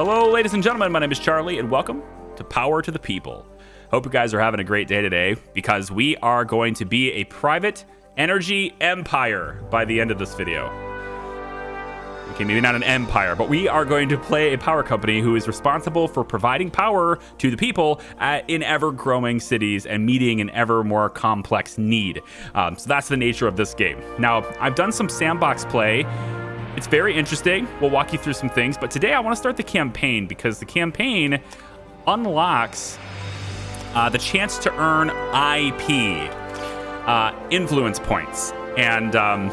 Hello, ladies and gentlemen. My name is Charlie, and welcome to Power to the People. Hope you guys are having a great day today, because we are going to be a private energy empire by the end of this video. Okay, maybe not an empire, but we are going to play a power company who is responsible for providing power to the people in ever-growing cities and meeting an ever more complex need. So that's the nature of this game. Now, I've done some sandbox play. It's very interesting. We'll walk you through some things, but today I want to start the campaign, because the campaign unlocks the chance to earn IP, influence points. And I'm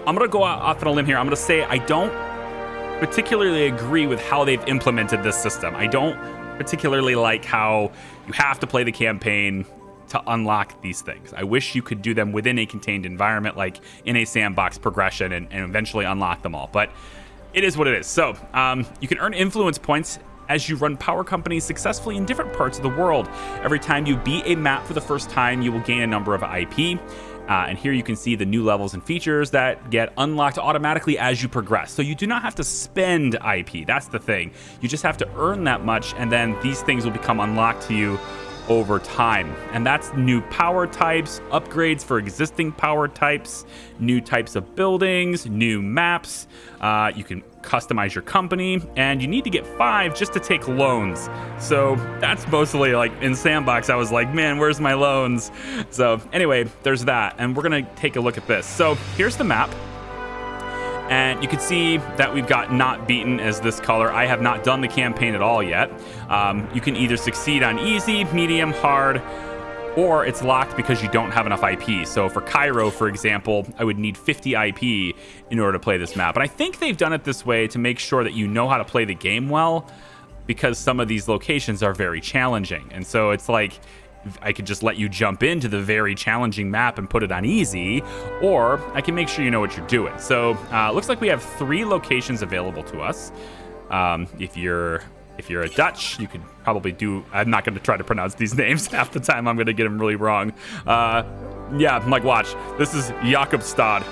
going to go off on a limb here. I'm going to say I don't particularly agree with how they've implemented this system. I don't particularly like how you have to play the campaign to unlock these things. I wish you could do them within a contained environment, like in a sandbox progression, and eventually unlock them all. But it is what it is. So you can earn influence points as you run power companies successfully in different parts of the world. Every time you beat a map for the first time, you will gain a number of IP. And here you can see the new levels and features that get unlocked automatically as you progress. So you do not have to spend IP. That's the thing. You just have to earn that much, and then these things will become unlocked to you over time. And that's new power types, upgrades for existing power types, new types of buildings, new maps. You can customize your company, and you need to get 5 just to take loans. So that's mostly like in sandbox. I was like, man, where's my loans? So anyway, there's that. And we're gonna take a look at this. So here's the map. And you can see that we've got not beaten as this color. I have not done the campaign at all yet. You can either succeed on easy, medium, hard, or it's locked because you don't have enough IP. So for Cairo, for example, I would need 50 IP in order to play this map. And I think they've done it this way to make sure that you know how to play the game well, because some of these locations are very challenging. And so it's like, I could just let you jump into the very challenging map and put it on easy, or I can make sure you know what you're doing. So looks like we have 3 locations available to us. If you're a Dutch, you could probably do, I'm not going to try to pronounce these names. Half the time I'm going to get them really wrong. Yeah, I'm like, watch, this is Jakobstad.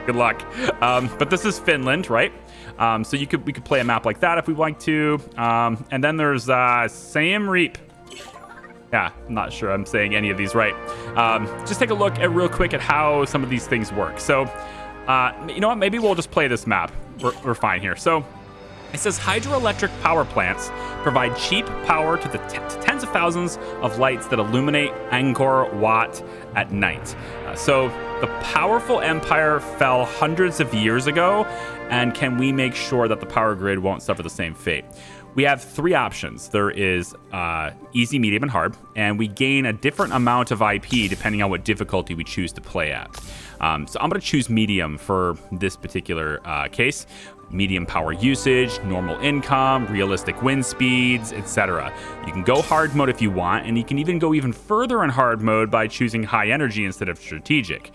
Good luck. But this is Finland, right? So we could play a map like that if we like to. And then there's Siem Reap. Yeah, I'm not sure I'm saying any of these right. Just take a look at real quick at how some of these things work. So, you know what? Maybe we'll just play this map. We're fine here. So it says hydroelectric power plants provide cheap power to the tens of thousands of lights that illuminate Angkor Wat at night. So the powerful empire fell hundreds of years ago, and can we make sure that the power grid won't suffer the same fate? We have 3 options. There is easy, medium, and hard, and we gain a different amount of IP depending on what difficulty we choose to play at. So I'm going to choose medium for this particular case. Medium power usage, normal income, realistic wind speeds, etc. You can go hard mode if you want, and you can even go even further in hard mode by choosing high energy instead of strategic,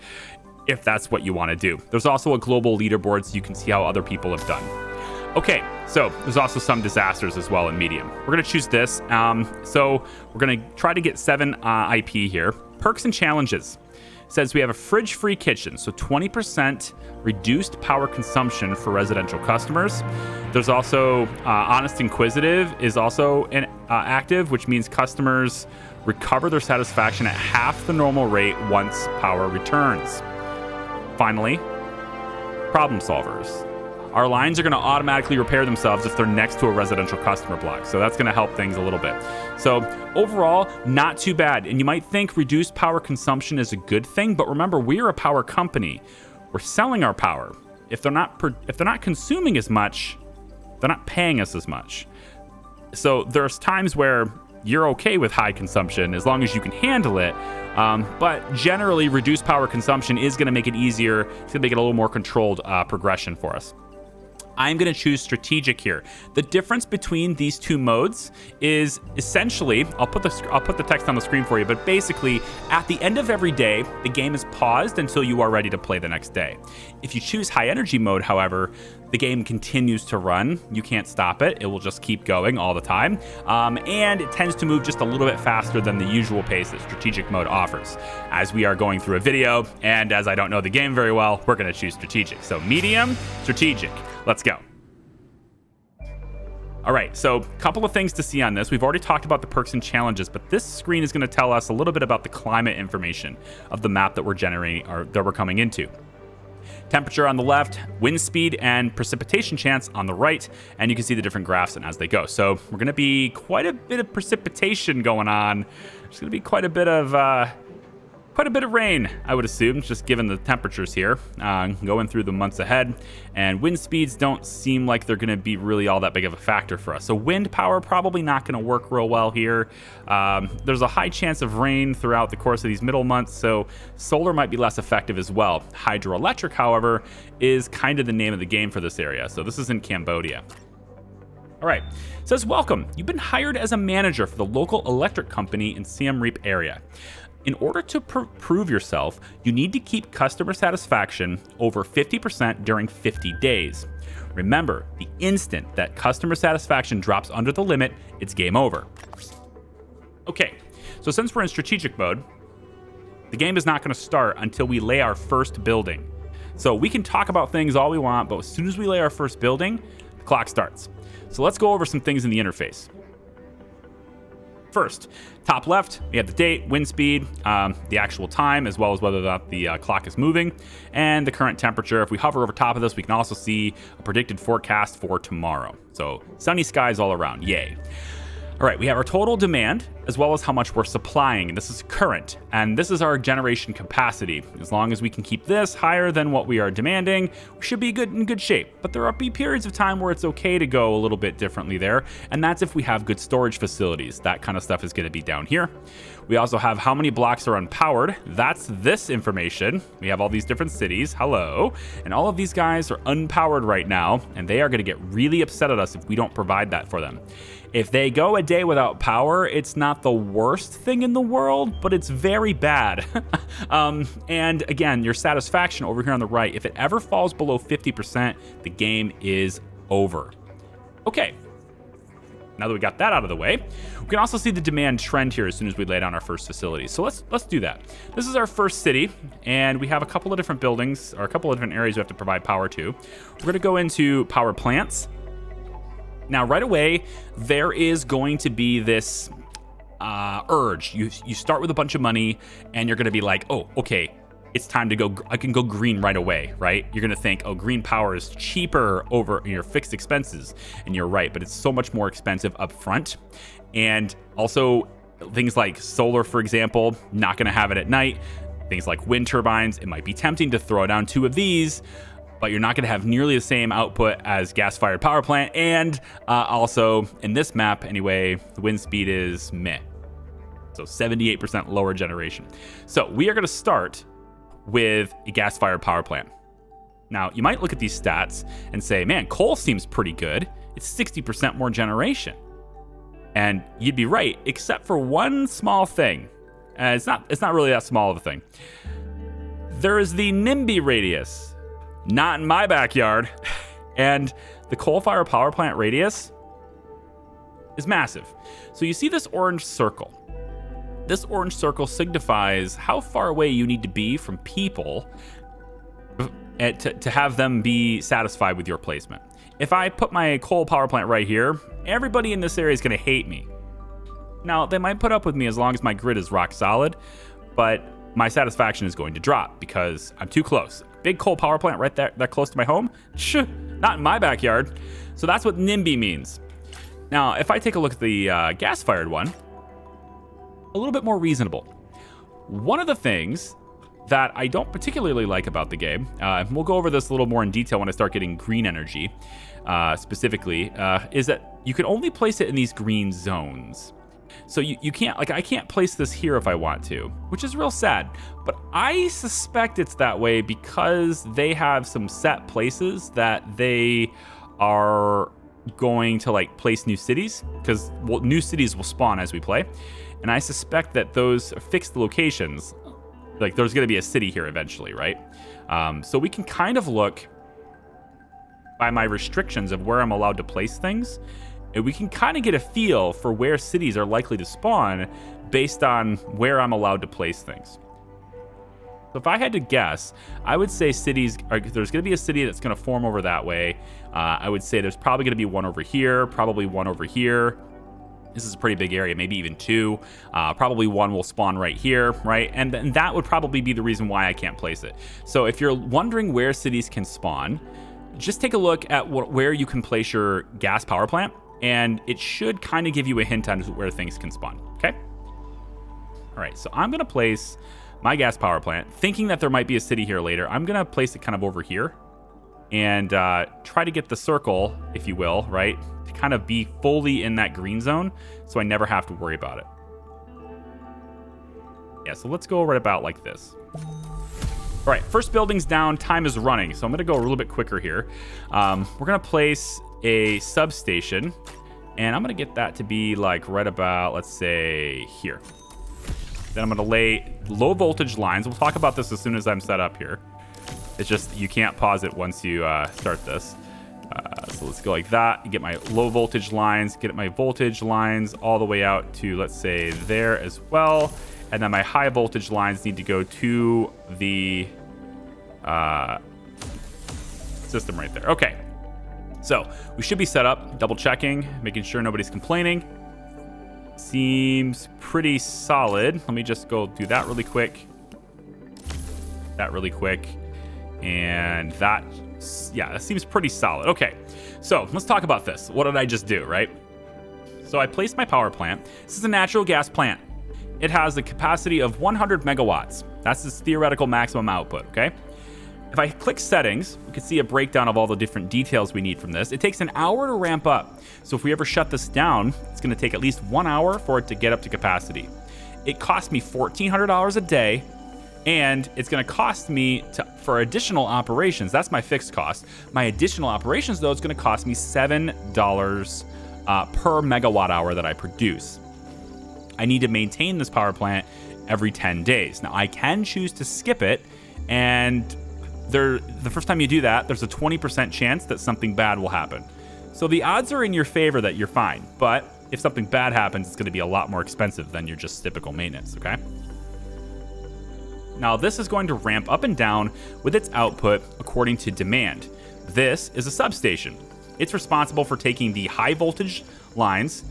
if that's what you want to do. There's also a global leaderboard so you can see how other people have done. Okay, so there's also some disasters as well in medium. We're going to choose this. So we're going to try to get 7 IP here. Perks and challenges. It says we have a fridge-free kitchen, so 20% reduced power consumption for residential customers. There's also Honest Inquisitive is also active, which means customers recover their satisfaction at half the normal rate once power returns. Finally, problem solvers. Our lines are going to automatically repair themselves if they're next to a residential customer block. So that's going to help things a little bit. So overall, not too bad. And you might think reduced power consumption is a good thing, but remember, we're a power company. We're selling our power. If they're not consuming as much, they're not paying us as much. So there's times where you're okay with high consumption as long as you can handle it. But generally, reduced power consumption is going to make it easier. It's going to make it a little more controlled progression for us. I'm going to choose strategic here. The difference between these 2 modes is essentially, I'll put the text on the screen for you, but basically at the end of every day, the game is paused until you are ready to play the next day. If you choose high energy mode, however, the game continues to run. You can't stop it. It will just keep going all the time. And it tends to move just a little bit faster than the usual pace that strategic mode offers. As we are going through a video, and as I don't know the game very well, we're going to choose strategic. So medium, strategic. Let's go. All right, so a couple of things to see on this. We've already talked about the perks and challenges, but this screen is going to tell us a little bit about the climate information of the map that we're generating or that we're coming into. Temperature on the left, wind speed and precipitation chance on the right, and you can see the different graphs and as they go. So we're going to be quite a bit of precipitation going on. There's going to be quite a bit of rain, I would assume, just given the temperatures here going through the months ahead. And wind speeds don't seem like they're going to be really all that big of a factor for us. So wind power probably not going to work real well here. There's a high chance of rain throughout the course of these middle months, so solar might be less effective as well. Hydroelectric, however, is kind of the name of the game for this area. So this is in Cambodia. All right, it says, welcome. You've been hired as a manager for the local electric company in Siem Reap area. In order to prove yourself, you need to keep customer satisfaction over 50% during 50 days. Remember, the instant that customer satisfaction drops under the limit, it's game over. Okay, so since we're in strategic mode, the game is not going to start until we lay our first building. So we can talk about things all we want, but as soon as we lay our first building, the clock starts. So let's go over some things in the interface. First, top left, we have the date, wind speed, the actual time, as well as whether or not the clock is moving, and the current temperature. If we hover over top of this, we can also see a predicted forecast for tomorrow. So sunny skies all around, yay. All right, we have our total demand, as well as how much we're supplying. And this is current, and this is our generation capacity. As long as we can keep this higher than what we are demanding, we should be in good shape. But there will be periods of time where it's okay to go a little bit differently there, and that's if we have good storage facilities. That kind of stuff is going to be down here. We also have how many blocks are unpowered. That's this information. We have all these different cities. Hello. And all of these guys are unpowered right now, and they are going to get really upset at us if we don't provide that for them. If they go a day without power, it's not the worst thing in the world, but it's very bad. And again, your satisfaction over here on the right, if it ever falls below 50%, the game is over. Okay. Now that we got that out of the way, we can also see the demand trend here as soon as we lay down our first facility. So let's do that. This is our first city, and we have a couple of different buildings, or a couple of different areas we have to provide power to. We're going to go into power plants. Now, right away, there is going to be this urge. You start with a bunch of money, and you're going to be like, oh, okay, it's time to go. I can go green right away, right? You're going to think, oh, green power is cheaper over your fixed expenses. And you're right, but it's so much more expensive up front. And also, things like solar, for example, not going to have it at night. Things like wind turbines, it might be tempting to throw down 2 of these, but you're not going to have nearly the same output as gas-fired power plant. And also, in this map anyway, the wind speed is meh. So 78% lower generation. So we are going to start with a gas-fired power plant. Now, you might look at these stats and say, man, coal seems pretty good. It's 60% more generation. And you'd be right, except for one small thing. It's not really that small of a thing. There is the NIMBY radius. Not in my backyard. And the coal-fired power plant radius is massive. So you see this orange circle. This orange circle signifies how far away you need to be from people to have them be satisfied with your placement. If I put my coal power plant right here, everybody in this area is going to hate me. Now, they might put up with me as long as my grid is rock solid, but my satisfaction is going to drop because I'm too close. Big coal power plant right there, that close to my home? Not in my backyard. So that's what NIMBY means. Now, if I take a look at the gas-fired one, a little bit more reasonable. One of the things that I don't particularly like about the game, we'll go over this a little more in detail when I start getting green energy specifically, is that you can only place it in these green zones. So you can't, like, I can't place this here if I want to, which is real sad. But I suspect it's that way because they have some set places that they are going to, like, place new cities, because new cities will spawn as we play. And I suspect that those fixed locations, like, there's going to be a city here eventually, right? So we can kind of look by my restrictions of where I'm allowed to place things, and we can kind of get a feel for where cities are likely to spawn based on where I'm allowed to place things. So if I had to guess, I would say there's going to be a city that's going to form over that way. I would say there's probably going to be one over here, probably one over here. This is a pretty big area, maybe even two. Probably one will spawn right here, right? And then that would probably be the reason why I can't place it. So if you're wondering where cities can spawn, just take a look at where you can place your gas power plant, and it should kind of give you a hint on where things can spawn, okay? All right, so I'm gonna place my gas power plant, thinking that there might be a city here later. I'm gonna place it kind of over here and try to get the circle, if you will, right? To kind of be fully in that green zone so I never have to worry about it. Yeah, so let's go right about like this. All right, first building's down, time is running. So I'm gonna go a little bit quicker here. We're gonna place a substation, and I'm gonna get that to be like right about, let's say, here. Then I'm gonna lay low voltage lines. We'll talk about this as soon as I'm set up here. It's just, you can't pause it once you start this. So let's go like that, get my low voltage lines, get my voltage lines all the way out to, let's say, there as well. And then my high voltage lines need to go to the system right there. Okay, so we should be set up, double checking, making sure nobody's complaining. Seems pretty solid. Let me just go do that really quick. That really quick. And that, yeah, that seems pretty solid. Okay, so let's talk about this. What did I just do, right? So I placed my power plant. This is a natural gas plant. It has the capacity of 100 megawatts. That's its theoretical maximum output, okay? If I click settings, we can see a breakdown of all the different details we need from this. It takes an hour to ramp up. So if we ever shut this down, it's gonna take at least 1 hour for it to get up to capacity. It cost me $1,400 a day, and it's gonna cost me for additional operations. That's my fixed cost. My additional operations, though, it's gonna cost me $7 per megawatt hour that I produce. I need to maintain this power plant every 10 days. Now, I can choose to skip it, and the first time you do that, there's a 20% chance that something bad will happen. So the odds are in your favor that you're fine, but if something bad happens, it's gonna be a lot more expensive than your just typical maintenance, okay? Now, this is going to ramp up and down with its output according to demand. This is a substation. It's responsible for taking the high voltage lines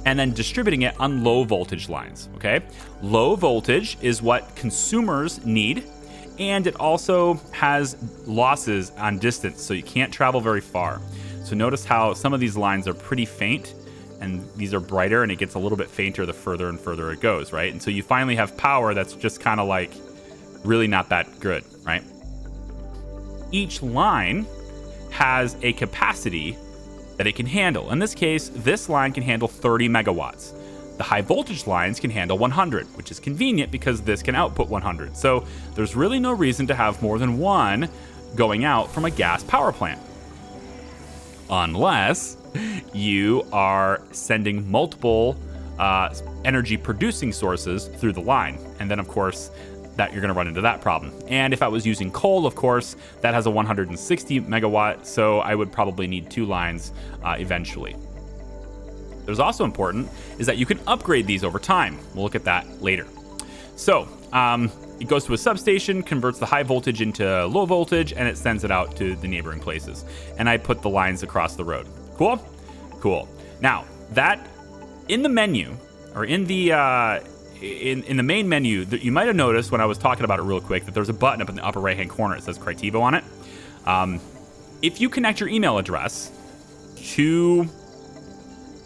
and then distributing it on low voltage lines, okay? Low voltage is what consumers need, and it also has losses on distance, so you can't travel very far. So notice how some of these lines are pretty faint, and these are brighter, and it gets a little bit fainter the further and further it goes, right? And so you finally have power that's just kind of like really not that good, right? Each line has a capacity that it can handle. In this case, this line can handle 30 megawatts. The high voltage lines can handle 100, which is convenient because this can output 100. So there's really no reason to have more than one going out from a gas power plant. Unless you are sending multiple energy producing sources through the line. And then, of course, that you're going to run into that problem. And if I was using coal, of course, that has a 160 megawatt, so I would probably need two lines eventually. There's also important is that you can upgrade these over time. We'll look at that later. So it goes to a substation, converts the high voltage into low voltage, and it sends it out to the neighboring places. And I put the lines across the road. Cool? Cool. Now, that in the menu, or in the in the main menu, that you might have noticed when I was talking about it real quick, that there's a button up in the upper right-hand corner. It says Critivo on it. If you connect your email address to,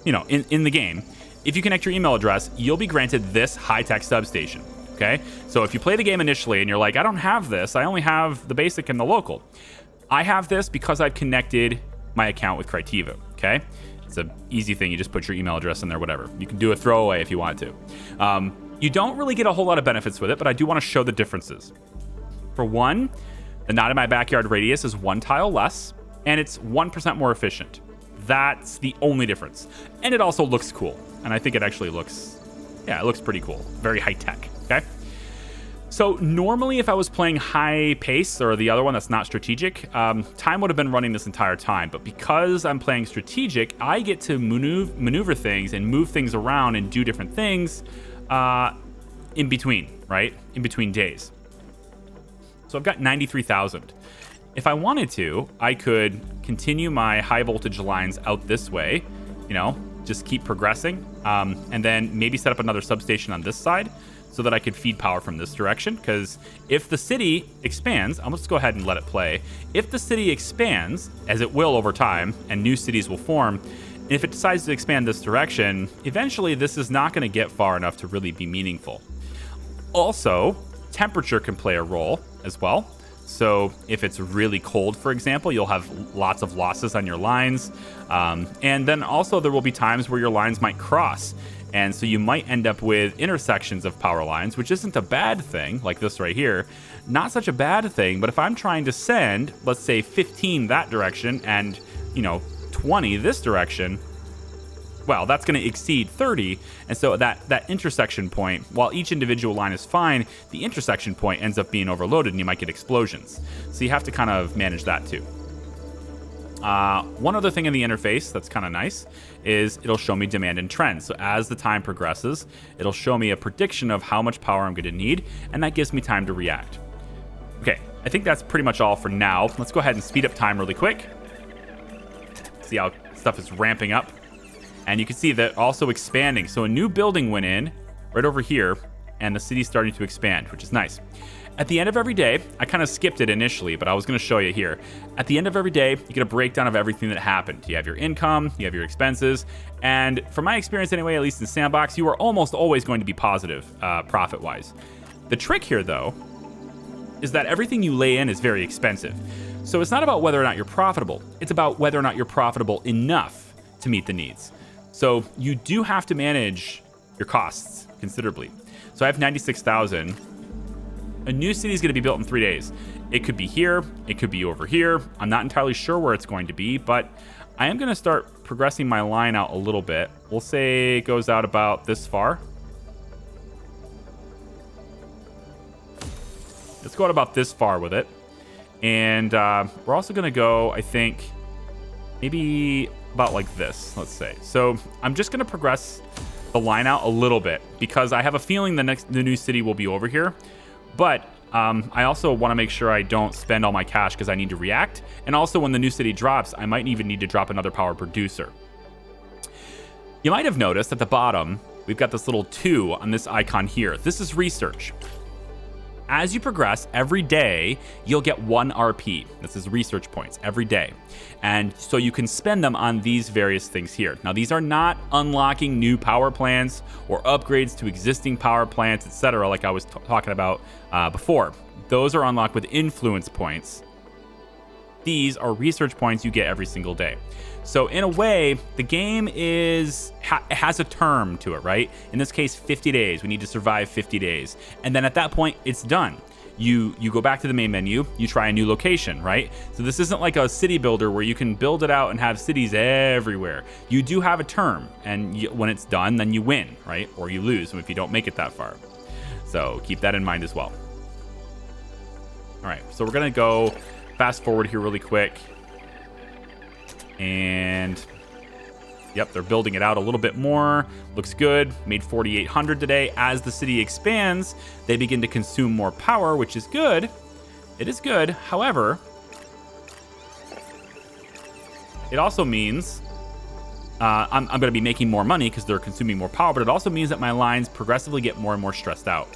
in the game, if you connect your email address, you'll be granted this high-tech substation, okay? So if you play the game initially and you're like, I don't have this, I only have the basic and the local. I have this because I've connected my account with Critivo, okay? It's an easy thing. You just put your email address in there, whatever. You can do a throwaway if you want to. You don't really get a whole lot of benefits with it, but I do want to show the differences. For one, the not in my backyard radius is 1 tile less, and it's 1% more efficient. That's the only difference. And it also looks cool. And I think it actually looks, yeah, it looks pretty cool. Very high tech, okay? So normally if I was playing high pace or the other one that's not strategic, time would have been running this entire time. But because I'm playing strategic, I get to maneuver things and move things around and do different things in between, right? In between days. So I've got 93,000. If I wanted to, I could continue my high voltage lines out this way, you know, just keep progressing, and then maybe set up another substation on this side so that I could feed power from this direction. Because if the city expands, I'm just go ahead and let it play. If the city expands, as it will over time, and new cities will form, and if it decides to expand this direction, eventually this is not going to get far enough to really be meaningful. Also, temperature can play a role as well. So if it's really cold, for example, you'll have lots of losses on your lines. And then also there will be times where your lines might cross. And so you might end up with intersections of power lines, which isn't a bad thing, like this right here. Not such a bad thing, but if I'm trying to send, let's say 15 that direction and, 20 this direction, well, that's going to exceed 30. And so that intersection point, while each individual line is fine, the intersection point ends up being overloaded and you might get explosions. So you have to kind of manage that too. One other thing in the interface that's kind of nice is it'll show me demand and trends. So as the time progresses, it'll show me a prediction of how much power I'm going to need, and that gives me time to react. Okay, I think that's pretty much all for now. Let's go ahead and speed up time really quick. See how stuff is ramping up. And you can see that also expanding. So a new building went in right over here, and the city's starting to expand, which is nice. At the end of every day, I kind of skipped it initially, but I was going to show you here. At the end of every day, you get a breakdown of everything that happened. You have your income, you have your expenses, and from my experience anyway, at least in Sandbox, you are almost always going to be positive profit-wise. The trick here, though, is that everything you lay in is very expensive. So it's not about whether or not you're profitable. It's about whether or not you're profitable enough to meet the needs. So you do have to manage your costs considerably. So I have 96,000. A new city is going to be built in 3 days. It could be here. It could be over here. I'm not entirely sure where it's going to be, but I am going to start progressing my line out a little bit. We'll say it goes out about this far. Let's go out about this far with it. And we're also going to go, I think, maybe about like this, let's say. So I'm just going to progress the line out a little bit because I have a feeling the new city will be over here. But I also want to make sure I don't spend all my cash because I need to react. And also when the new city drops, I might even need to drop another power producer. You might have noticed at the bottom, we've got this little 2 on this icon here. This is research. As you progress, every day, you'll get 1 RP. This is research points every day. And so you can spend them on these various things here. Now, these are not unlocking new power plants or upgrades to existing power plants, etc., like I was talking about before. Those are unlocked with influence points. These are research points you get every single day. So in a way, the game has a term to it, right? In this case, 50 days. We need to survive 50 days. And then at that point, it's done. You go back to the main menu, you try a new location, right? So this isn't like a city builder where you can build it out and have cities everywhere. You do have a term, and when it's done, then you win, right? Or you lose if you don't make it that far. So keep that in mind as well. All right, so we're gonna go fast forward here really quick. And yep, they're building it out a little bit more. Looks good. Made 4,800 today. As the city expands, they begin to consume more power, which is good. It is good. However, it also means I'm going to be making more money because they're consuming more power, but it also means that my lines progressively get more and more stressed out.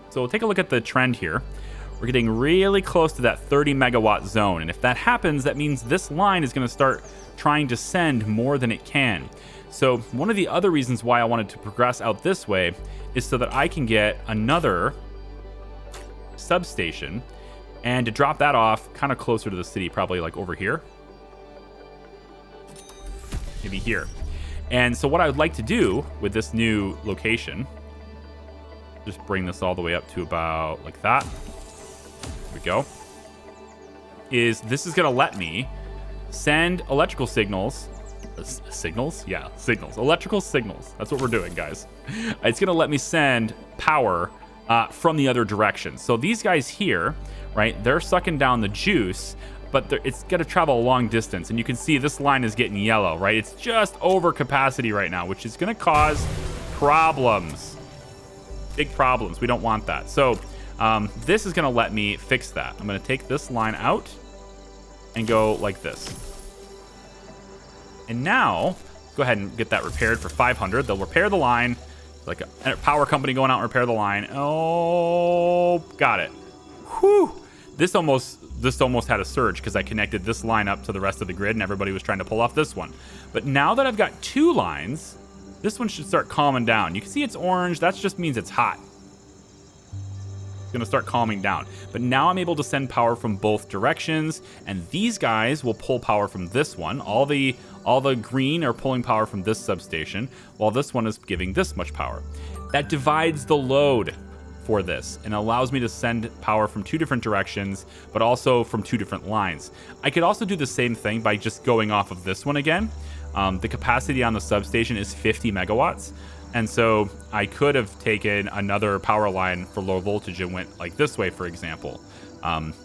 So we'll take a look at the trend here. We're getting really close to that 30 megawatt zone. And if that happens, that means this line is going to start trying to send more than it can. So one of the other reasons why I wanted to progress out this way is so that I can get another substation and to drop that off kind of closer to the city, probably like over here. Maybe here. And so what I would like to do with this new location, just bring this all the way up to about like that. There we go. This is going to let me send electrical signals. Signals? Yeah, signals. Electrical signals. That's what we're doing, guys. It's going to let me send power from the other direction. So these guys here, right, they're sucking down the juice, but it's going to travel a long distance. And you can see this line is getting yellow, right? It's just over capacity right now, which is going to cause problems. Big problems. We don't want that. So This is going to let me fix that. I'm going to take this line out and go like this. And now, go ahead and get that repaired for 500. They'll repair the line. Like a power company going out and repair the line. Oh, got it. Whew. This almost had a surge because I connected this line up to the rest of the grid and everybody was trying to pull off this one. But now that I've got 2 lines, this one should start calming down. You can see it's orange. That just means it's hot. It's gonna start calming down. But now I'm able to send power from both directions, and these guys will pull power from this one. All the green are pulling power from this substation, while this one is giving this much power. That divides the load for this and allows me to send power from 2 different directions, but also from 2 different lines. I could also do the same thing by just going off of this one again. The capacity on the substation is 50 megawatts. And so I could have taken another power line for low voltage and went like this way, for example.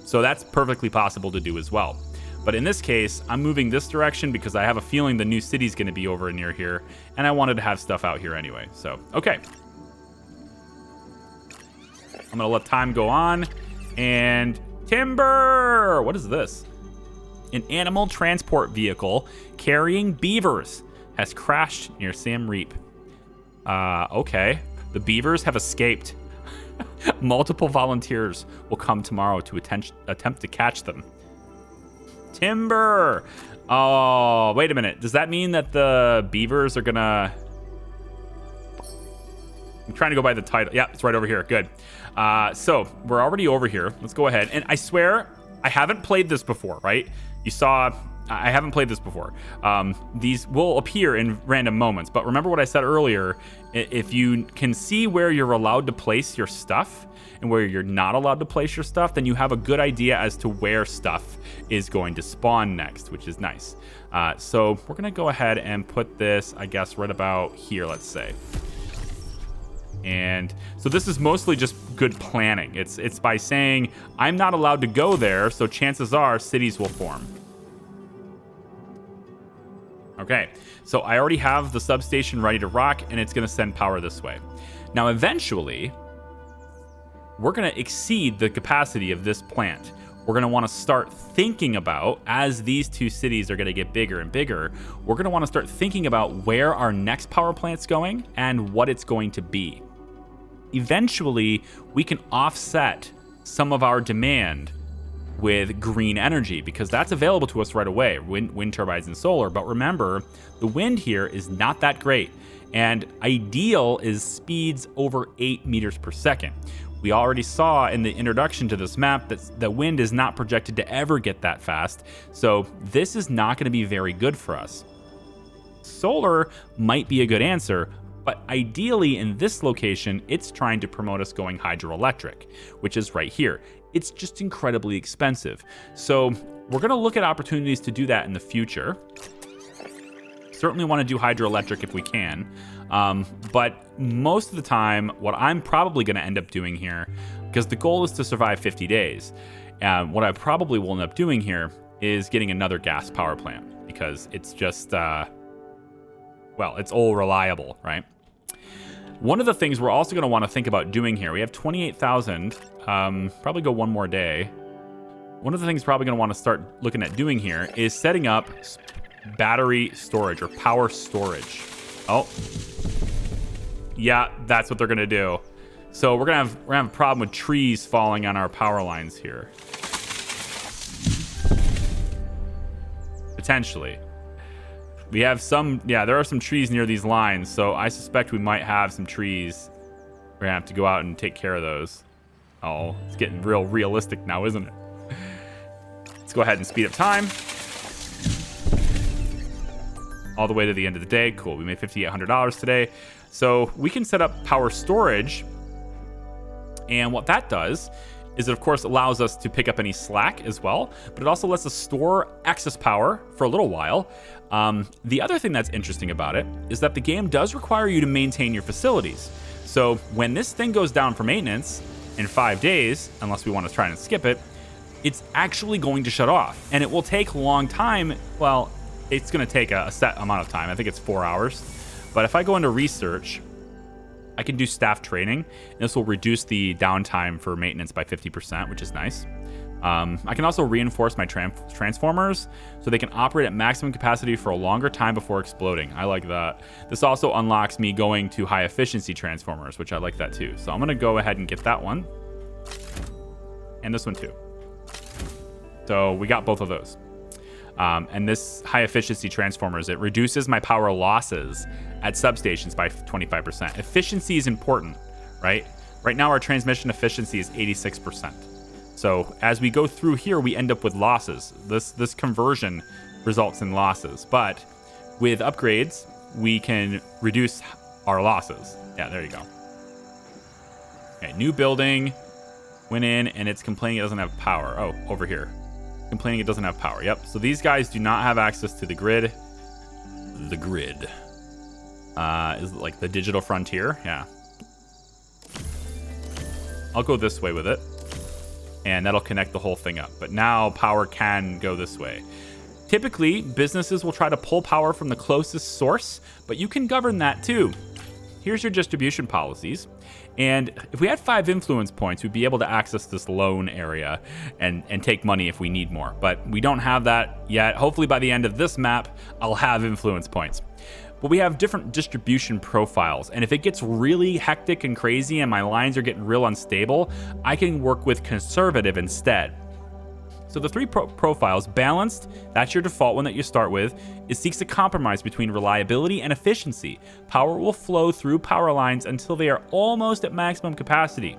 So that's perfectly possible to do as well. But in this case, I'm moving this direction because I have a feeling the new city's going to be over near here, and I wanted to have stuff out here anyway. So, okay. I'm going to let time go on. And timber! What is this? An animal transport vehicle carrying beavers has crashed near Sam Reap. Okay. The beavers have escaped. Multiple volunteers will come tomorrow to attempt to catch them. Timber! Oh, wait a minute. Does that mean that the beavers are gonna... I'm trying to go by the title. Yeah, it's right over here. Good. So we're already over here. Let's go ahead. And I swear, I haven't played this before, right? You saw... I haven't played this before. These will appear in random moments, but remember what I said earlier. If you can see where you're allowed to place your stuff and where you're not allowed to place your stuff, then you have a good idea as to where stuff is going to spawn next, which is nice. So we're going to go ahead and put this, I guess, right about here, let's say. And so this is mostly just good planning. It's by saying, I'm not allowed to go there, so chances are cities will form. Okay, so I already have the substation ready to rock, and it's going to send power this way. Now, eventually, we're going to exceed the capacity of this plant. We're going to want to start thinking about, as these 2 cities are going to get bigger and bigger, we're going to want to start thinking about where our next power plant's going and what it's going to be. Eventually, we can offset some of our demand with green energy because that's available to us right away, wind turbines and solar. But remember, the wind here is not that great, and ideal is speeds over 8 meters per second. We already saw in the introduction to this map that the wind is not projected to ever get that fast, so this is not going to be very good for us. Solar might be a good answer, but ideally in this location, it's trying to promote us going hydroelectric, which is right here. It's just incredibly expensive. So we're going to look at opportunities to do that in the future. Certainly want to do hydroelectric if we can. But most of the time, what I'm probably going to end up doing here, because the goal is to survive 50 days, what I probably will end up doing here is getting another gas power plant because it's just, well, it's all reliable, right? One of the things we're also going to want to think about doing here, we have 28,000, probably go one more day. One of the things we're probably going to want to start looking at doing here is setting up battery storage or power storage. Oh, yeah, that's what they're going to do. So we're going to have a problem with trees falling on our power lines here. Potentially. We have some, yeah, there are some trees near these lines, so I suspect we might have some trees. We're going to have to go out and take care of those. Oh, it's getting real realistic now, isn't it? Let's go ahead and speed up time. All the way to the end of the day. Cool, we made $5,800 today. So we can set up power storage. And what that does is it, of course, allows us to pick up any slack as well, but it also lets us store excess power for a little while. The other thing that's interesting about it is that the game does require you to maintain your facilities. So when this thing goes down for maintenance in 5 days, unless we want to try and skip it, it's actually going to shut off. And it will take a long time. Well, it's going to take a set amount of time. I think it's 4 hours. But if I go into research I can do staff training. And this will reduce the downtime for maintenance by 50%, which is nice. I can also reinforce my transformers so they can operate at maximum capacity for a longer time before exploding. I like that. This also unlocks me going to high efficiency transformers, which I like that too. So I'm going to go ahead and get that one. And this one too. So we got both of those. And this high efficiency transformers, it reduces my power losses at substations by 25%. Efficiency is important, right? Right now our transmission efficiency is 86%. So as we go through here, we end up with losses. This conversion results in losses, but with upgrades, we can reduce our losses. Yeah, there you go. Okay, new building, went in, and it's complaining it doesn't have power. Oh, over here. Complaining it doesn't have power. Yep, so these guys do not have access to the grid. The grid. Is it like the digital frontier? Yeah. I'll go this way with it. And that'll connect the whole thing up. But now power can go this way. Typically, businesses will try to pull power from the closest source, but you can govern that too. Here's your distribution policies. And if we had 5 influence points, we'd be able to access this loan area and take money if we need more. But we don't have that yet. Hopefully by the end of this map, I'll have influence points. But we have different distribution profiles. And if it gets really hectic and crazy and my lines are getting real unstable, I can work with conservative instead. So the 3 profiles, balanced, that's your default one that you start with. It seeks a compromise between reliability and efficiency. Power will flow through power lines until they are almost at maximum capacity.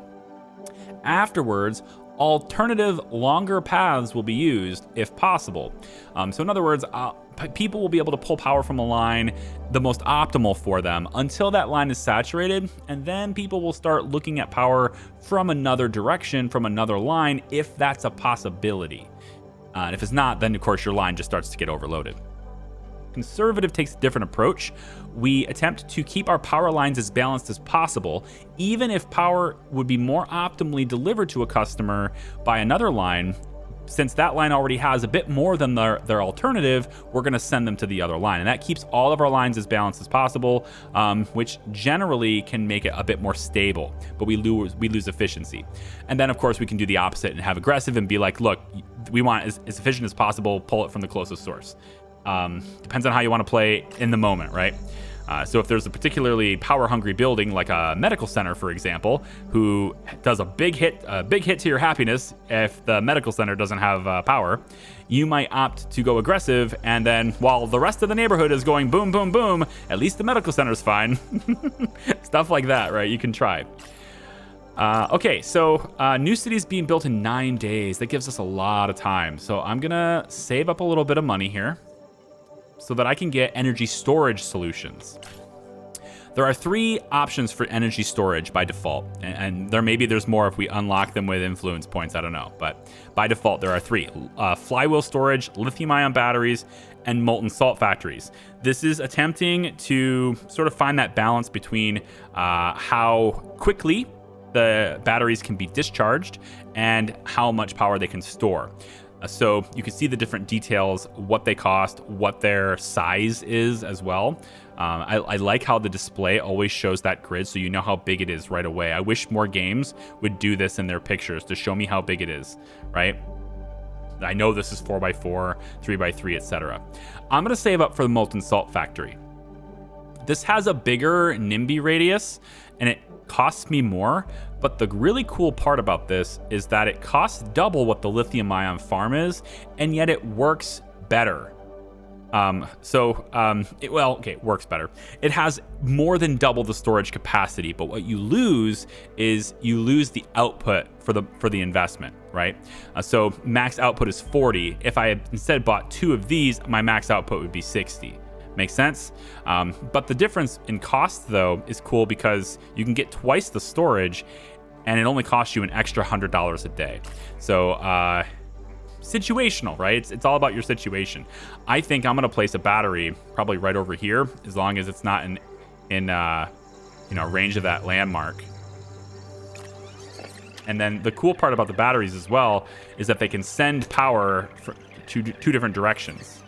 Afterwards, alternative longer paths will be used if possible. So in other words, people will be able to pull power from a line the most optimal for them until that line is saturated, and then people will start looking at power from another direction, from another line, if that's a possibility. And if it's not, then of course your line just starts to get overloaded. Conservative takes a different approach. We attempt to keep our power lines as balanced as possible, even if power would be more optimally delivered to a customer by another line. Since that line already has a bit more than their alternative, we're going to send them to the other line. And that keeps all of our lines as balanced as possible, which generally can make it a bit more stable, but we lose efficiency. And then, of course, we can do the opposite and have aggressive and be like, look, we want as efficient as possible, pull it from the closest source. Depends on how you want to play in the moment, right? So if there's a particularly power-hungry building, like a medical center, for example, who does a big hit to your happiness if the medical center doesn't have power, you might opt to go aggressive, and then while the rest of the neighborhood is going boom, boom, boom, at least the medical center's fine. Stuff like that, right? You can try. Okay, so new cities being built in 9 days. That gives us a lot of time. So I'm gonna save up a little bit of money here so that I can get energy storage solutions. There are 3 options for energy storage by default, and there's more if we unlock them with influence points, I don't know, but by default there are 3. Flywheel storage, lithium-ion batteries, and molten salt factories. This is attempting to sort of find that balance between how quickly the batteries can be discharged and how much power they can store. So you can see the different details, what they cost, what their size is as well. I like how the display always shows that grid so you know how big it is right away. I wish more games would do this in their pictures to show me how big it is, right? I know this is 4x4, 3x3, etc. I'm going to save up for the molten salt factory. This has a bigger NIMBY radius and it costs me more, but the really cool part about this is that it costs double what the lithium ion farm is, and yet it works better. It works better. It has more than double the storage capacity, but what you lose is you lose the output for the investment, right? So max output is 40. If I had instead bought 2 of these, my max output would be 60. Make sense? But the difference in cost, though, is cool because you can get twice the storage, and it only costs you an extra $100 a day. So situational, right? It's all about your situation. I think I'm gonna place a battery probably right over here, as long as it's not in range of that landmark. And then the cool part about the batteries as well is that they can send power to 2 different directions.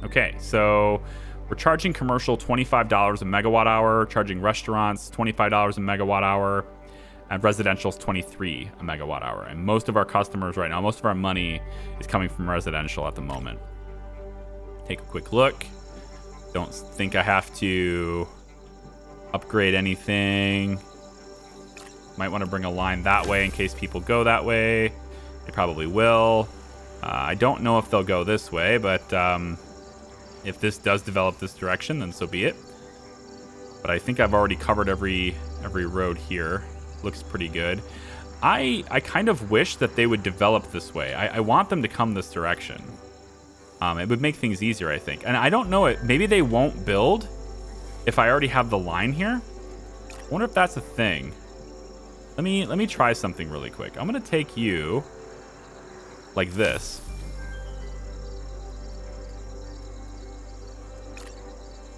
Okay, so We're charging commercial $25 a megawatt hour, charging restaurants $25 a megawatt hour, and residential is $23 a megawatt hour. And most of our customers right now, most of our money is coming from residential at the moment. Take a quick look. Don't think I have to upgrade anything. Might want to bring a line that way in case people go that way. They probably will. I don't know if they'll go this way, but if this does develop this direction, then so be it. But I think I've already covered every road here. Looks pretty good. I kind of wish that they would develop this way. I want them to come this direction. It would make things easier, I think. And I don't know it. Maybe they won't build if I already have the line here. I wonder if that's a thing. Let me try something really quick. I'm gonna take you like this.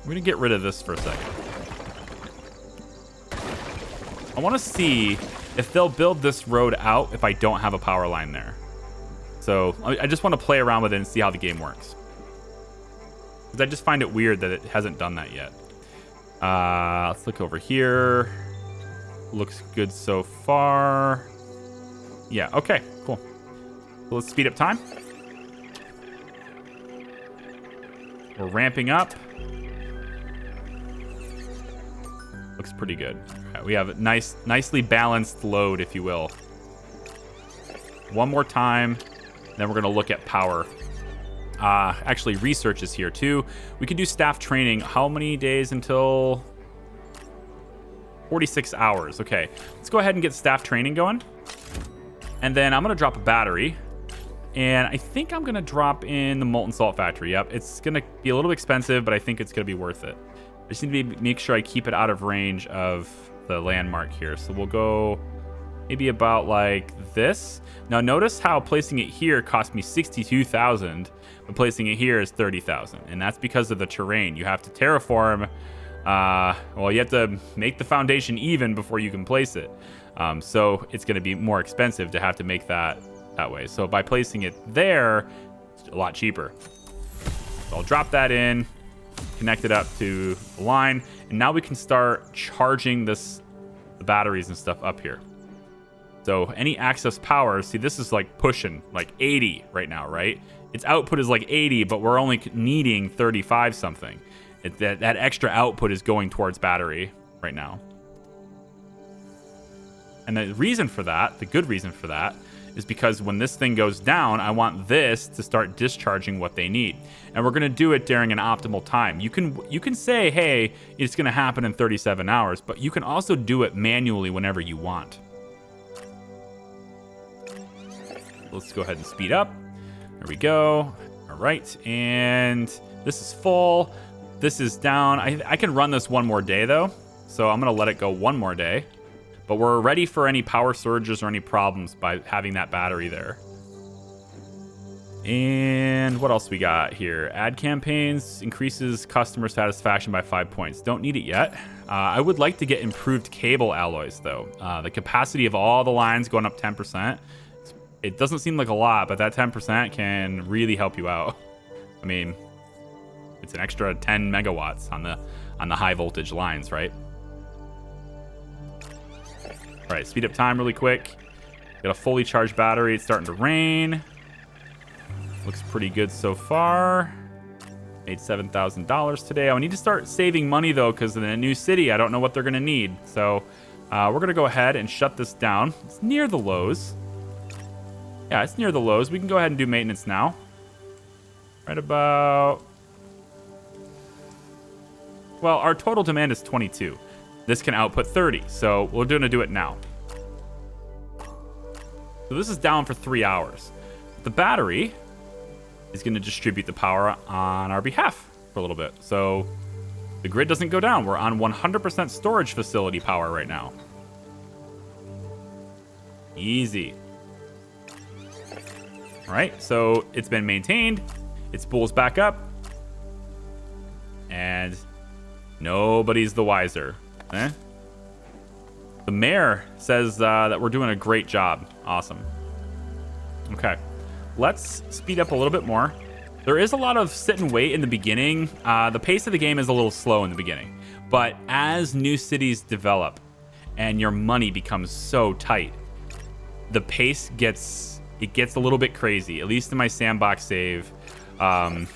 We're gonna get rid of this for a second. I want to see if they'll build this road out if I don't have a power line there. So I just want to play around with it and see how the game works. Because I just find it weird that it hasn't done that yet. Let's look over here. Looks good so far. Yeah, okay, cool. So let's speed up time. We're ramping up. Looks pretty good. Right, we have a nicely balanced load, if you will. One more time, then we're going to look at power. Actually, research is here too. We can do staff training. How many days until 46 hours? Okay, let's go ahead and get staff training going. And then I'm going to drop a battery. And I think I'm going to drop in the molten salt factory. Yep, it's going to be a little expensive, but I think it's going to be worth it. I just need to make sure I keep it out of range of the landmark here. So we'll go maybe about like this. Now notice how placing it here cost me 62,000, but placing it here is 30,000. And that's because of the terrain. You have to terraform. Well, you have to make the foundation even before you can place it. So it's going to be more expensive to have to make that way. So by placing it there, it's a lot cheaper. So I'll drop that in, connect it up to the line, and now we can start charging the batteries and stuff up here. So any excess power, see, this is like pushing like 80 right now, right? Its output is like 80, but we're only needing 35 something. That extra output is going towards battery right now. And the reason for that, the good reason for that, is because when this thing goes down, I want this to start discharging what they need. And we're going to do it during an optimal time. You can say, hey, it's going to happen in 37 hours, but you can also do it manually whenever you want. Let's go ahead and speed up. There we go. All right. And this is full. This is down. I can run this one more day, though. So I'm going to let it go one more day. But we're ready for any power surges or any problems by having that battery there. And what else we got here? Ad campaigns increases customer satisfaction by 5 points. Don't need it yet. I would like to get improved cable alloys, though. The capacity of all the lines going up 10%. It doesn't seem like a lot, but that 10% can really help you out. I mean, it's an extra 10 megawatts on the high voltage lines, right? All right, speed up time really quick. Got a fully charged battery. It's starting to rain. Looks pretty good so far. Made $7,000 today. I need to start saving money, though, because in a new city, I don't know what they're going to need. So we're going to go ahead and shut this down. It's near the lows. Yeah, it's near the lows. We can go ahead and do maintenance now. Right about... Well, our total demand is 22. This can output 30, so we're going to do it now. So this is down for 3 hours. The battery is going to distribute the power on our behalf for a little bit. So the grid doesn't go down. We're on 100% storage facility power right now. Easy. All right, so it's been maintained. It spools back up. And nobody's the wiser. The mayor says that we're doing a great job. Awesome. Okay, let's speed up a little bit more. There is a lot of sit and wait in the beginning. The pace of the game is a little slow in the beginning, but as new cities develop and your money becomes so tight, the pace gets a little bit crazy, at least in my sandbox save.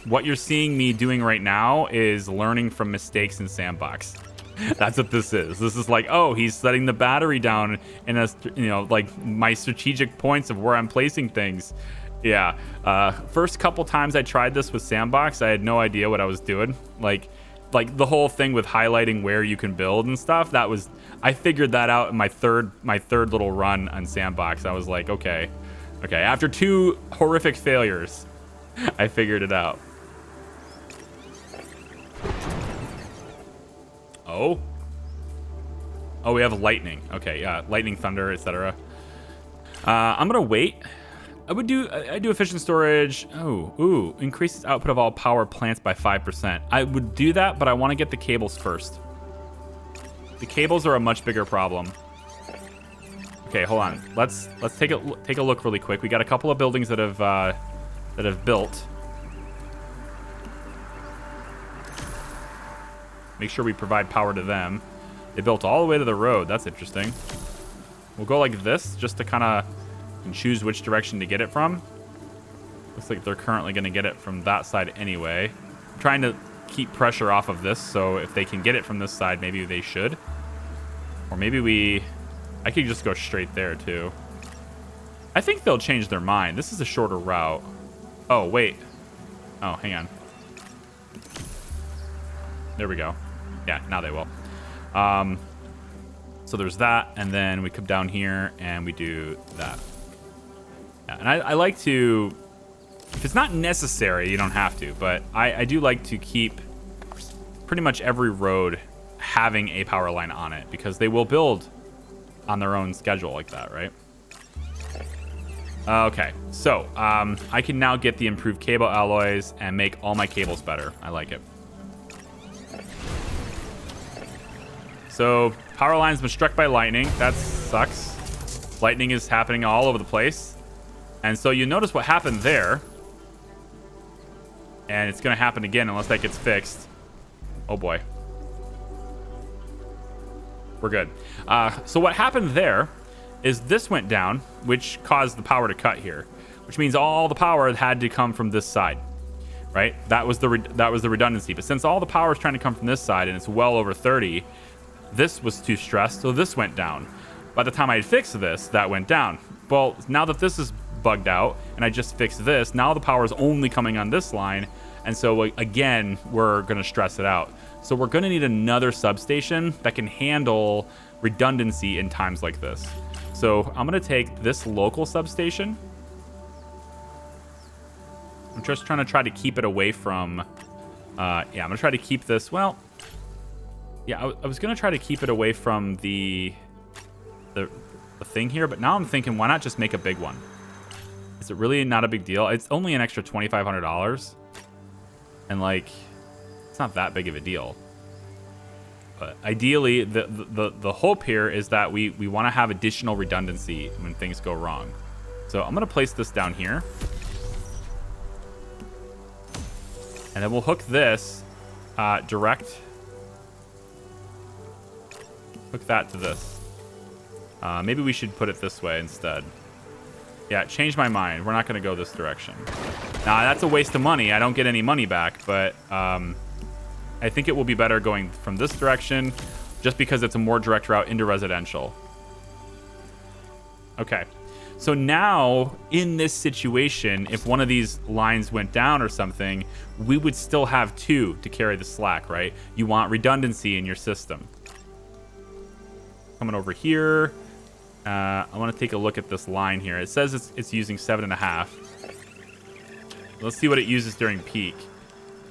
What you're seeing me doing right now is learning from mistakes in sandbox. That's what this is. This is like, oh, he's setting the battery down in a, like my strategic points of where I'm placing things. Yeah. First couple times I tried this with sandbox, I had no idea what I was doing. Like the whole thing with highlighting where you can build and stuff. I figured that out in my third little run on sandbox. I was like, okay. After 2 horrific failures, I figured it out. Oh, we have lightning. Okay, yeah, lightning, thunder, etc. I'm gonna wait. I do efficient storage. Oh, increases output of all power plants by 5%. I would do that, but I want to get the cables first. The cables are a much bigger problem. Okay, hold on. Let's take a look really quick. We got a couple of buildings that have built. Make sure we provide power to them. They built all the way to the road. That's interesting. We'll go like this just to kind of choose which direction to get it from. Looks like they're currently going to get it from that side anyway. I'm trying to keep pressure off of this, so if they can get it from this side, maybe they should. Or maybe I could just go straight there too. I think they'll change their mind. This is a shorter route. Oh, wait. Oh, hang on. There we go. Yeah, now they will. So there's that, and then we come down here and we do that. Yeah, and I like to, if it's not necessary, you don't have to, but I do like to keep pretty much every road having a power line on it, because they will build on their own schedule like that, right? Okay, so I can now get the improved cable alloys and make all my cables better. I like it. So power line's been struck by lightning. That sucks. Lightning is happening all over the place. And so you notice what happened there. And it's going to happen again unless that gets fixed. Oh boy. We're good. So what happened there is this went down, which caused the power to cut here, which means all the power had to come from this side, right? That was the redundancy. But since all the power is trying to come from this side and it's well over 30, this was too stressed, so this went down. By the time I had fixed this, that went down. Well, now that this is bugged out and I just fixed this, now the power is only coming on this line, and so again, we're going to stress it out. So we're going to need another substation that can handle redundancy in times like this. So I'm going to take this local substation. I'm just trying to keep it away from... yeah, I'm going to try to keep this... Well... Yeah, I was going to try to keep it away from the thing here, but now I'm thinking, why not just make a big one? Is it really not a big deal? It's only an extra $2,500. And, like, it's not that big of a deal. But ideally, the hope here is that we want to have additional redundancy when things go wrong. So I'm going to place this down here. And then we'll hook this direct... Hook that to this. Maybe we should put it this way instead. Yeah, change my mind. We're not going to go this direction. Nah, that's a waste of money. I don't get any money back, but I think it will be better going from this direction just because it's a more direct route into residential. Okay. So now, in this situation, if one of these lines went down or something, we would still have 2 to carry the slack, right? You want redundancy in your system. Coming over here, I want to take a look at this line here. It says it's using 7.5. Let's see what it uses during peak.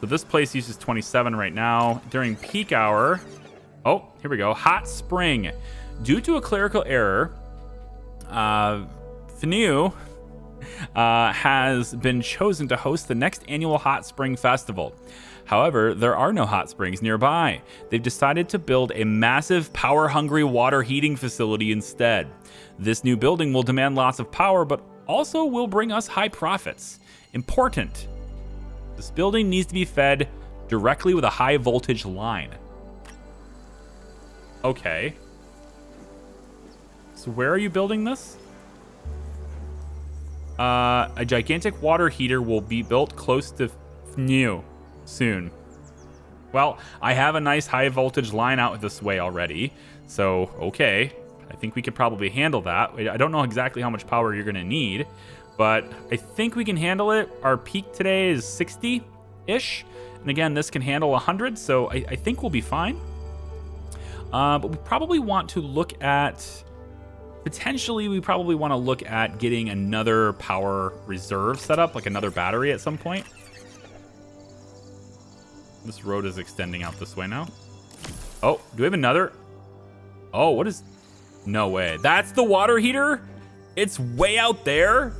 So this place uses 27 right now. During peak hour, oh, here we go. Hot spring. Due to a clerical error, FNU has been chosen to host the next annual Hot Spring Festival. However, there are no hot springs nearby. They've decided to build a massive, power-hungry water heating facility instead. This new building will demand lots of power, but also will bring us high profits. Important. This building needs to be fed directly with a high voltage line. Okay. So where are you building this? A gigantic water heater will be built close to new soon. Well, I have a nice high voltage line out this way already. So, okay. I think we could probably handle that. I don't know exactly how much power you're going to need, but I think we can handle it. Our peak today is 60-ish. And again, this can handle 100, so I think we'll be fine. But we probably want to look at... Potentially, we probably want to look at getting another power reserve set up, like another battery at some point. This road is extending out this way now. Oh, do we have another? Oh, what is... No way. That's the water heater? It's way out there?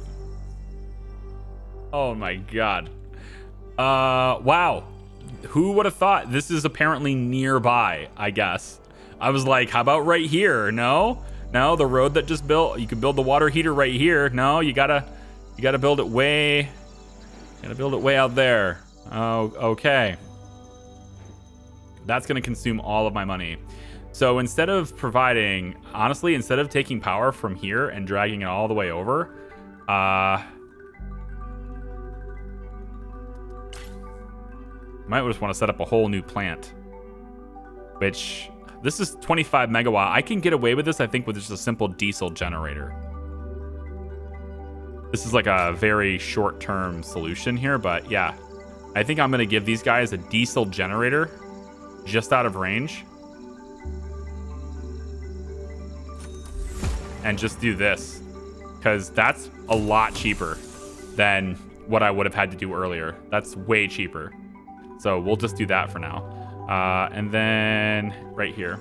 Oh my god. Wow. Who would have thought? This is apparently nearby, I guess. I was like, how about right here? No? No, the road that just built, you can build the water heater right here. No, you gotta build it way out there. Oh, okay. That's gonna consume all of my money. So instead of providing, honestly, instead of taking power from here and dragging it all the way over, might just want to set up a whole new plant, which... This is 25 megawatt. I can get away with this, I think, with just a simple diesel generator. This is like a very short-term solution here, but yeah. I think I'm going to give these guys a diesel generator just out of range. And just do this. Because that's a lot cheaper than what I would have had to do earlier. That's way cheaper. So we'll just do that for now. And then right here,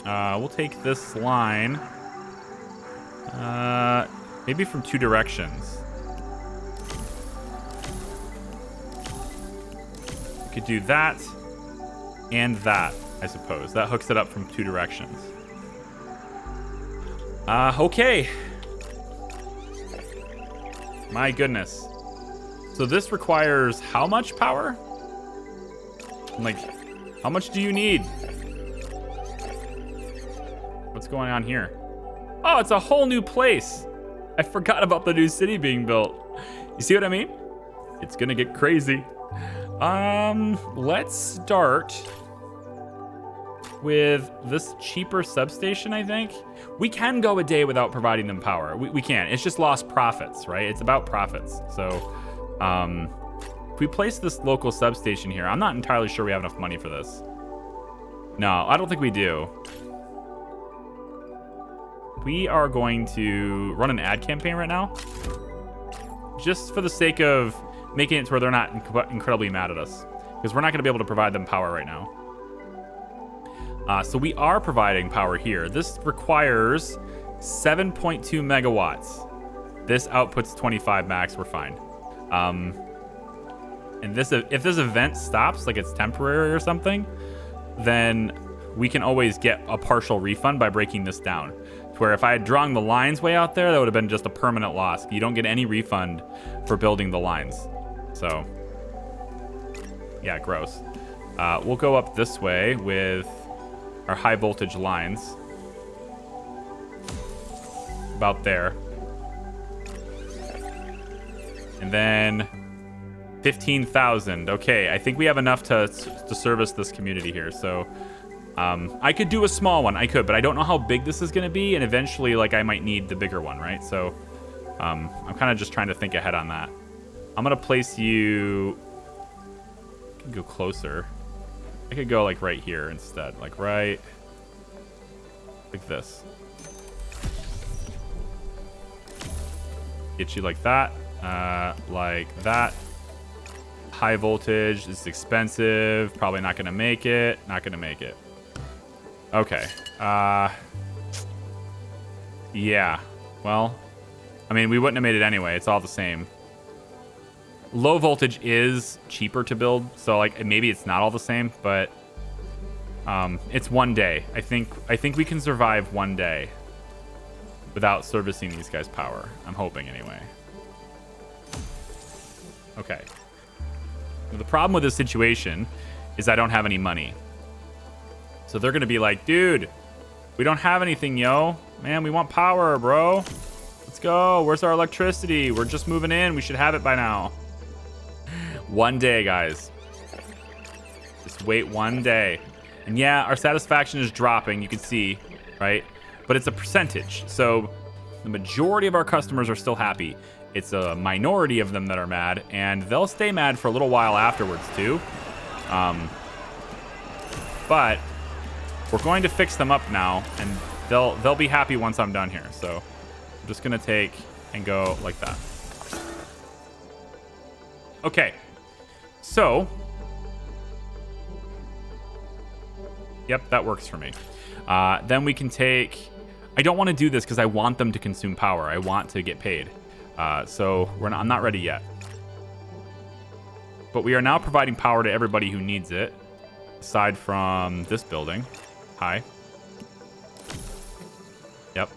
we'll take this line, maybe from two directions. We could do that and that, I suppose. That hooks it up from two directions. Okay. My goodness. So this requires how much power? Like, how much do you need? What's going on here? Oh, it's a whole new place. I forgot about the new city being built. You see what I mean? It's gonna get crazy. Let's start with this cheaper substation, I think. We can go a day without providing them power. We can. It's just lost profits, right? It's about profits. So, if we place this local substation here, I'm not entirely sure we have enough money for this. No, I don't think we do. We are going to run an ad campaign right now, just for the sake of making it to where they're not incredibly mad at us, because we're not going to be able to provide them power right now. So we are providing power here. This requires 7.2 megawatts. This outputs 25 max. We're fine. And this, if this event stops, like it's temporary or something, then we can always get a partial refund by breaking this down. To where if I had drawn the lines way out there, that would have been just a permanent loss. You don't get any refund for building the lines. So, yeah, gross. We'll go up this way with our high voltage lines. About there. And then 15,000. Okay, I think we have enough to service this community here. So I could do a small one. I could, but I don't know how big this is going to be. And eventually, like, I might need the bigger one, right? So I'm kind of just trying to think ahead on that. I'm going to place you... I can go closer. I could go, like, right here instead. Like, right... like this. Get you like that. Like that. High voltage is expensive. Probably not going to make it. Not going to make it. Okay. Yeah. Well, I mean, we wouldn't have made it anyway. It's all the same. Low voltage is cheaper to build, so like maybe it's not all the same, but it's one day. I think we can survive one day without servicing these guys' power. I'm hoping anyway. Okay. Well, the problem with this situation is I don't have any money. So they're going to be like, dude, we don't have anything, yo. Man, we want power, bro. Let's go. Where's our electricity? We're just moving in. We should have it by now. One day, guys. Just wait one day. And yeah, our satisfaction is dropping. You can see, right? But it's a percentage. So the majority of our customers are still happy. It's a minority of them that are mad, and they'll stay mad for a little while afterwards too. But we're going to fix them up now, and they'll be happy once I'm done here. So I'm just gonna take and go like that. Okay, so yep, that works for me. Then we can take. I don't want to do this because I want them to consume power. I want to get paid. So I'm not ready yet. But we are now providing power to everybody who needs it, aside from this building. Hi. Yep.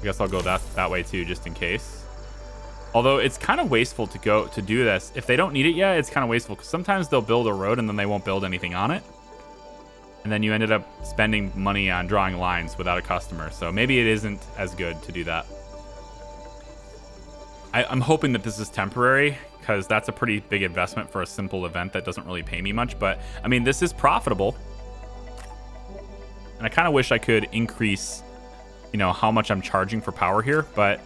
I guess I'll go that way too, just in case. Although it's kind of wasteful to do this. If they don't need it yet, it's kind of wasteful because sometimes they'll build a road and then they won't build anything on it. And then you ended up spending money on drawing lines without a customer. So maybe it isn't as good to do that. I'm hoping that this is temporary because that's a pretty big investment for a simple event that doesn't really pay me much. But, I mean, this is profitable. And I kind of wish I could increase, you know, how much I'm charging for power here. But,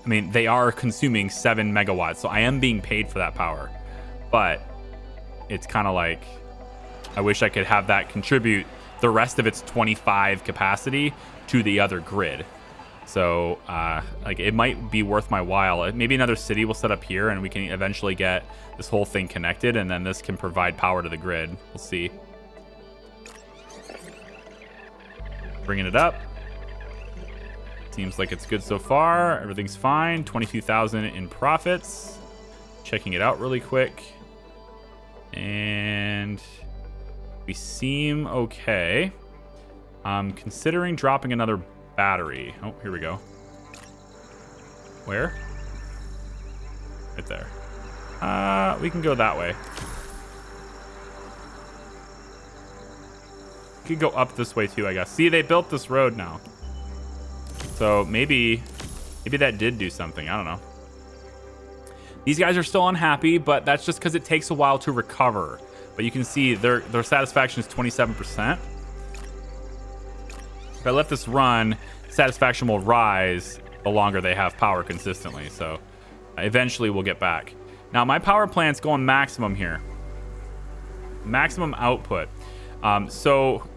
I mean, they are consuming 7 megawatts. So I am being paid for that power. But it's kind of like I wish I could have that contribute the rest of its 25 capacity to the other grid. So, like, it might be worth my while. Maybe another city will set up here, and we can eventually get this whole thing connected, and then this can provide power to the grid. We'll see. Bringing it up. Seems like it's good so far. Everything's fine. 22,000 in profits. Checking it out really quick. And we seem okay. I'm considering dropping another battery. Oh, here we go. Where? Right there. We can go that way. We could go up this way too, I guess. See, they built this road now. So maybe that did do something. I don't know. These guys are still unhappy, but that's just because it takes a while to recover. But you can see their satisfaction is 27%. If I let this run, satisfaction will rise the longer they have power consistently. So eventually we'll get back. Now my power plant's going maximum here. Maximum output. So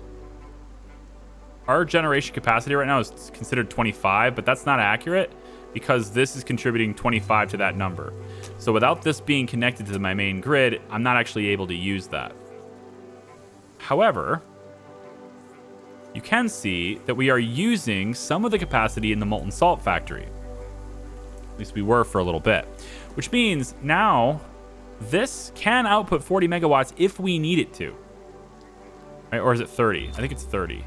our generation capacity right now is considered 25, but that's not accurate because this is contributing 25 to that number. So without this being connected to my main grid, I'm not actually able to use that. However, you can see that we are using some of the capacity in the molten salt factory. At least we were for a little bit. Which means now this can output 40 megawatts if we need it to. Right? Or is it 30? I think it's 30.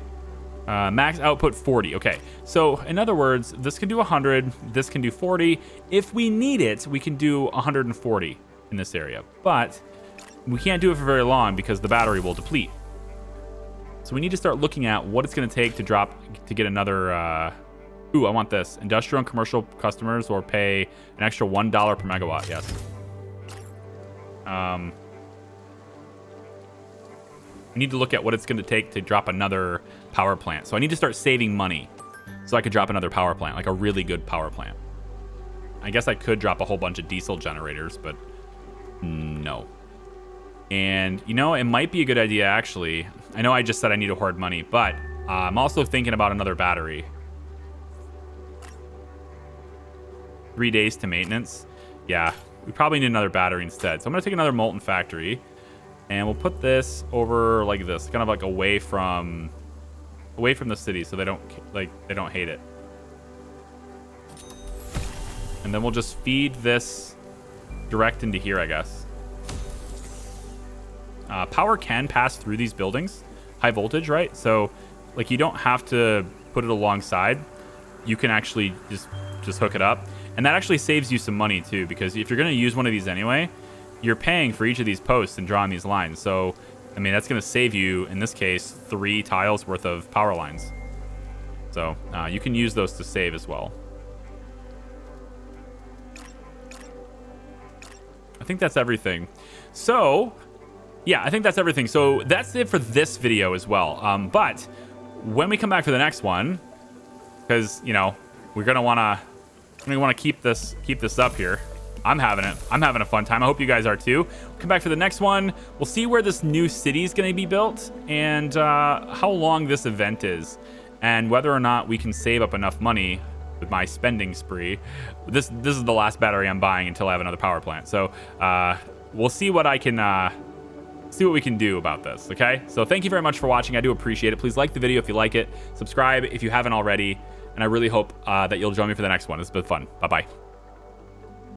Max output 40. Okay. So in other words, this can do 100. This can do 40. If we need it, we can do 140 in this area. But we can't do it for very long because the battery will deplete. So we need to start looking at what it's going to take to get another. Ooh, I want this. Industrial and commercial customers will pay an extra $1 per megawatt. Yes. We need to look at what it's going to take to drop another power plant. So I need to start saving money so I could drop another power plant, like a really good power plant. I guess I could drop a whole bunch of diesel generators, but no. And, you know, it might be a good idea, actually. I know I just said I need to hoard money, but I'm also thinking about another battery. 3 days to maintenance. Yeah, we probably need another battery instead. So I'm going to take another molten factory, and we'll put this over like this, kind of like away from the city, so they don't hate it. And then we'll just feed this direct into here, I guess. Power can pass through these buildings, high voltage, right? So, like, you don't have to put it alongside. You can actually just hook it up, and that actually saves you some money too, because if you're going to use one of these anyway, you're paying for each of these posts and drawing these lines. So, I mean, that's going to save you, in this case, 3 tiles worth of power lines. So you can use those to save as well. I think that's everything. So, yeah, I think that's everything. So that's it for this video as well. But when we come back for the next one, because, you know, we're going to want to keep this up here. I'm having a fun time. I hope you guys are too. Come back for the next one. We'll see where this new city is going to be built and how long this event is, and whether or not we can save up enough money with my spending spree. This is the last battery I'm buying until I have another power plant. So we'll see what I can see what we can do about this. Okay. So thank you very much for watching. I do appreciate it. Please like the video if you like it. Subscribe if you haven't already. And I really hope that you'll join me for the next one. It's been fun. Bye-bye.